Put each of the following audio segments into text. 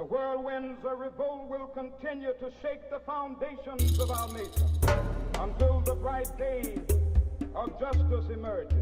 The whirlwinds of revolt will continue to shake the foundations of our nation until the bright day of justice emerges.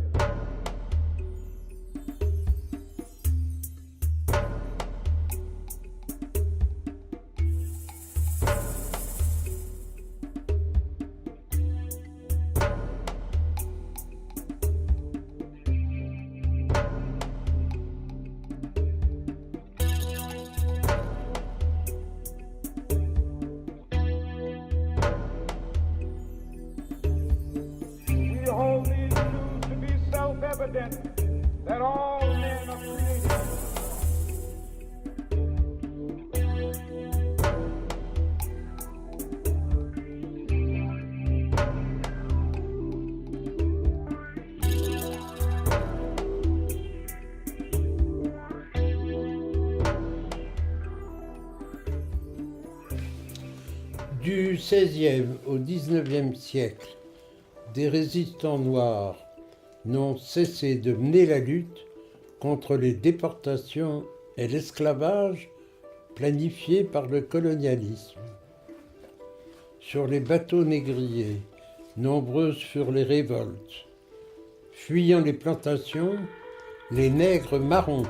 That all men are created. Du XVIe au XIXe siècle, des résistants noirs n'ont cessé de mener la lutte contre les déportations et l'esclavage planifiés par le colonialisme. Sur les bateaux négriers, nombreuses furent les révoltes. Fuyant les plantations, les nègres marrons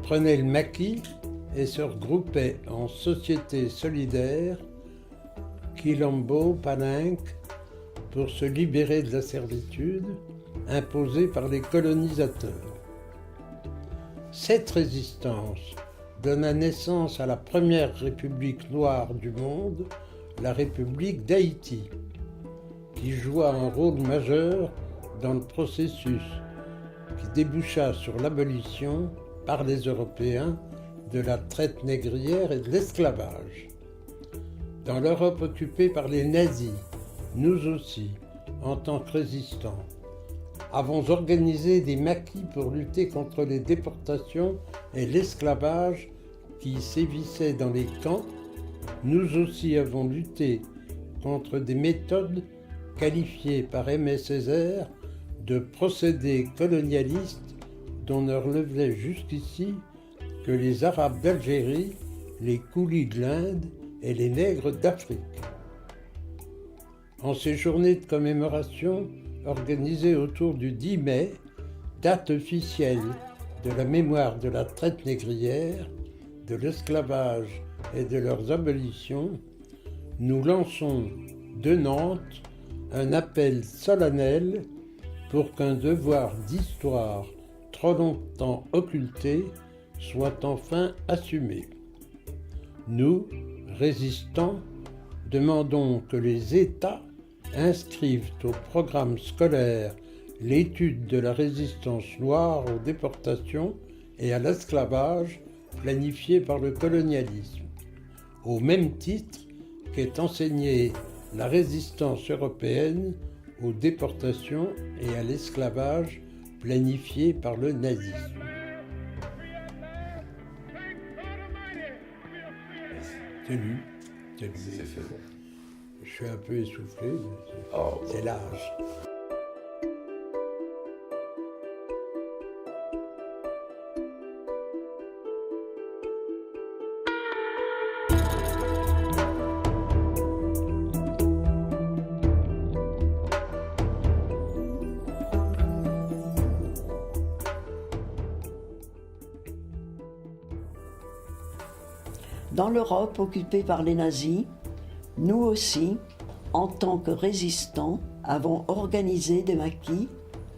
prenaient le maquis et se regroupaient en sociétés solidaires, quilombo, palenques, pour se libérer de la servitude imposée par les colonisateurs. Cette résistance donna naissance à la première république noire du monde, la République d'Haïti, qui joua un rôle majeur dans le processus qui déboucha sur l'abolition par les Européens de la traite négrière et de l'esclavage. Dans l'Europe occupée par les nazis, nous aussi, en tant que résistants, avons organisé des maquis pour lutter contre les déportations et l'esclavage qui sévissaient dans les camps. Nous aussi avons lutté contre des méthodes qualifiées par Aimé Césaire de procédés colonialistes dont ne relevaient jusqu'ici que les Arabes d'Algérie, les Koulis de l'Inde et les nègres d'Afrique. En ces journées de commémoration organisées autour du 10 mai, date officielle de la mémoire de la traite négrière, de l'esclavage et de leurs abolitions, nous lançons de Nantes un appel solennel pour qu'un devoir d'histoire trop longtemps occulté soit enfin assumé. Nous, résistants, demandons que les États inscrivent au programme scolaire l'étude de la résistance noire aux déportations et à l'esclavage planifiée par le colonialisme, au même titre qu'est enseignée la résistance européenne aux déportations et à l'esclavage planifiée par le nazisme. C'est lu. C'est fait bon. Je suis un peu essoufflé, c'est l'âge. Dans l'Europe occupée par les nazis, nous aussi, en tant que résistants, avons organisé des maquis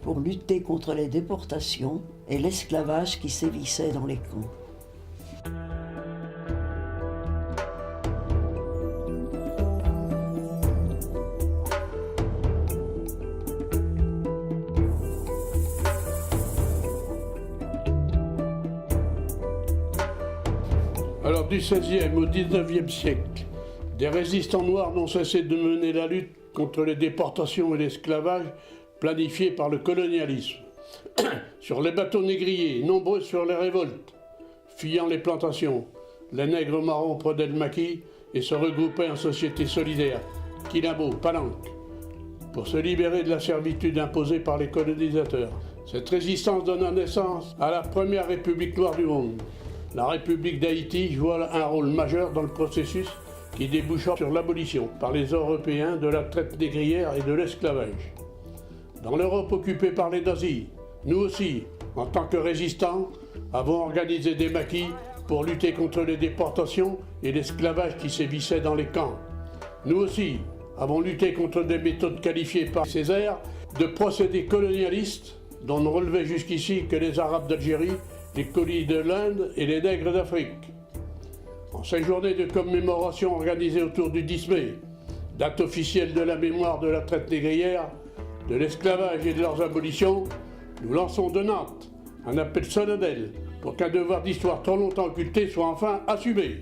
pour lutter contre les déportations et l'esclavage qui sévissait dans les camps. Alors, du XVIe au XIXe siècle, des résistants noirs n'ont cessé de mener la lutte contre les déportations et l'esclavage planifiés par le colonialisme. Sur les bateaux négriers, nombreux sur les révoltes, fuyant les plantations, les nègres marrons prenaient le maquis et se regroupaient en sociétés solidaires, quilombo, palenques, pour se libérer de la servitude imposée par les colonisateurs. Cette résistance donna naissance à la première république noire du monde, la République d'Haïti joue un rôle majeur dans le processus qui déboucha sur l'abolition par les Européens de la traite négrière et de l'esclavage. Dans l'Europe occupée par les nazis, nous aussi, en tant que résistants, avons organisé des maquis pour lutter contre les déportations et l'esclavage qui sévissait dans les camps. Nous aussi avons lutté contre des méthodes qualifiées par Césaire de procédés colonialistes dont ne relevaient jusqu'ici que les Arabes d'Algérie, les colis de l'Inde et les nègres d'Afrique. En ces journées de commémoration organisées autour du 10 mai, date officielle de la mémoire de la traite négrière, de l'esclavage et de leurs abolitions, nous lançons de Nantes un appel solennel pour qu'un devoir d'histoire trop longtemps occulté soit enfin assumé.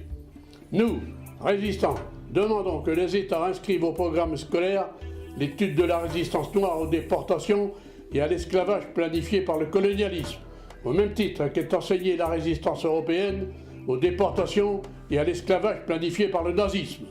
Nous, résistants, demandons que les États inscrivent au programme scolaire l'étude de la résistance noire aux déportations et à l'esclavage planifié par le colonialisme, au même titre qu'est enseignée la résistance européenne aux déportations et à l'esclavage planifié par le nazisme.